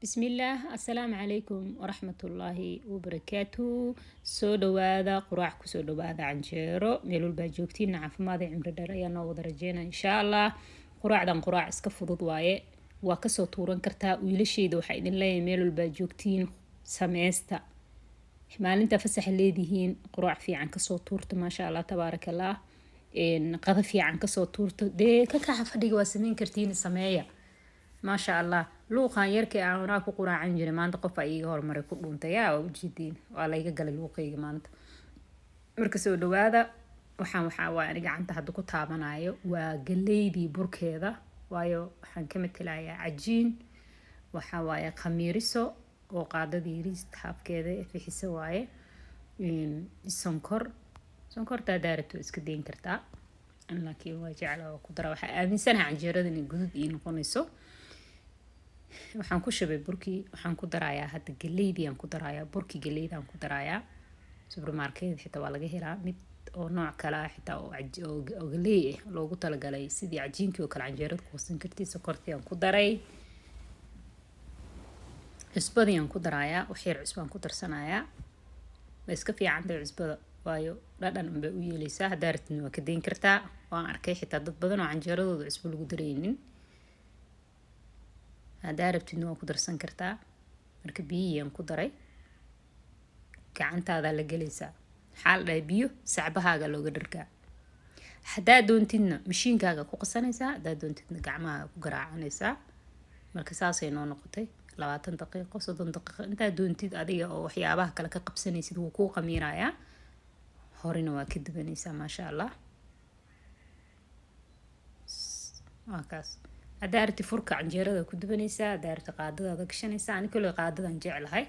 بسم الله السلام عليكم ورحمة الله وبركاته. سو دوادا قراع كسو دوادا عنجيرو ميلو الباجوكتين نعرف ماذا عمر دريا نو درجينا إن شاء الله. قراع دان قراع اسكفض وايه وكسو طوران كرتا ويلشي دو حايدين لاي ميلو الباجوكتين سميستا مالين تفسح الليديهين قراع في عن كسو طورت ما شاء الله تبارك الله إن قذفي عن كسو طورت دي كاكا فديق واسمين كرتين سمايا ما شاء الله لوقان يركي aan waraa ku quraacan jiray maanta qof ay iga hormaray ku dhuuntay yaa u jeedin waa la iga galay luuqayga maanta marka soo dhawaada waxaan waa gacanta hadda ku taabanayo waa galeydii burkeeda waayo waxaan ka metelayaa cajiin waxa waaye khamiiriso oo qaadadii riis taabkeeda fiixisa waaye sonkorta daarto iska deyn kartaa laakiin waa jeclaa ku dara waxa aaminsanahay canjeerada in gudud ii noqonayso waxaan ku shabay burkii waxaan ku darayaa hadda galeydii aan ku darayaa burkii galeydii aan ku darayaa supermarket xitaa waa laga helaa mid oo nooc kale ah xitaa oo galey ah loogu talagalay sidii cajiinkii oo kale canjeerada ku qasan kartid sokortii aan ku daray cusbadii aan ku darayaa waxyar cusbaan ku darsanayaa way iska fiican tahay cusbada waayo dhadhan bay u yeelaysaa haddaad rabtid waa ka deyn kartaa waan arkay xitaa dad badan oo canjeeradooda cusbo lagu daraynin haddaad rabtidna waa ku darsan kartaa marka biyihii aan ku daray gacantaada la gelaysaa waxaa la dhahay biyo sacbahaaga looga dhargaa haddaad doontidna mashiinkaaga ku qasanaysaa haddaad doontidna gacmahaaga ku garaacanaysaa marka saasay noo noqotay 20 daqiiqo 30 daqiiqo intaad doontid adiga oo waxyaabaha kale ka qabsanaysid wuu kuu qamiirayaa horena waa ka dubanaysaa maasha allah waa kaas haddaad rabtid furka canjeerada ku dubanaysaa haddaad rabtid qaadadaada gashanaysaa ani kale qaadadan jeclahay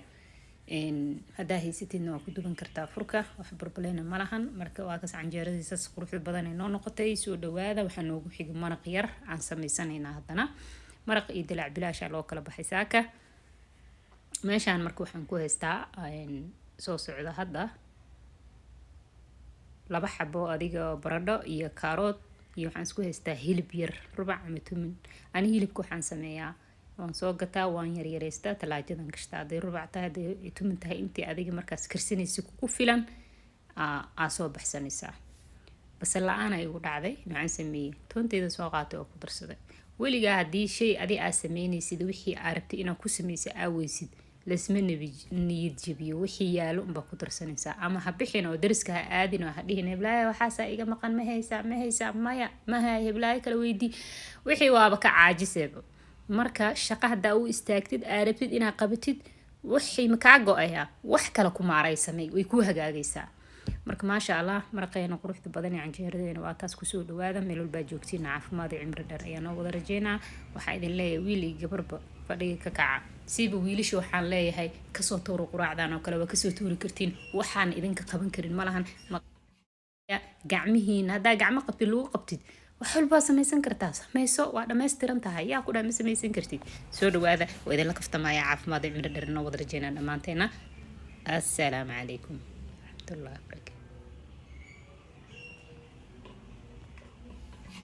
haddaa haysatidna waa ku duban kartaa furka wax burbaleyna ma lahan marka waa kaas canjeeradiisas quruxda badan ay noo noqotay soo dhawaada waxaa noogu xigay maraq yar aan samaysanaynaa haddana maraq iyo dilaac bilaasha loo kala baxay saaka meeshaan marka waxaan ku haystaa soo socda hadda 2 xabo adiga baradho iyo kaarood iyo waxaan isku haystaa hilib yar rubac ama tumin ani hilibka waxaan sameeyaa waan soo gataa waan yaryareystaa talaajadan gashtaa haday rubac tahay haday tumin tahay intii adiga markaas karsanaysa ku filan aa soo baxsanaysaa basal la'aan ay ugu dhacday waxaan sameeyay toonteeda soo qaatay oo ku darsaday weligaa haddii shay adi aa sameynaysid wixii aa rabtay inaad ku samaysa aaweysid lasma niyad jabiyo wixii yaalo unbaa ku darsanaysaa ama ha bixin oo dariska ha aadin oo ha dhihin heblaaya waxaasaa iga maqan ma haysaa maya mahay heblaaya kala weydii wixii waaba ka caajiseeba marka shaqa haddaa u istaagtid aa rabtid inaad qabatid wixii makaa go-aya wax kale ku maaray samey way kuu hagaagaysaa marka maasha allah maraqeena quruxda badan ee canjeeradeena waa taas kusoo dhawaada meel walbaa joogtiin caafimaad iyo cimri dheer ayaa noo wada rajeynaa waxaa idin leeyahay wiil iyo gabarba fadhiga ka kaca siiba wiilasha waxaan leeyahay kasoo tuuro quraacdan oo kale waa kasoo tuuri kartiin waxaan idinka qaban karin malahan gacmihiin haddaa gacmo qabtid lagu qabtid wax walbaa samaysan kartaa samayso waa dhammaystiran tahay yaa ku dhaa ma samaysan kartid soo dhawaada waa idinla kaftamaya caafimaad iyo cimri dheer noo wada rajeynaa dhammaanteena assalaamu calaykum ورحمة الله وبركاته.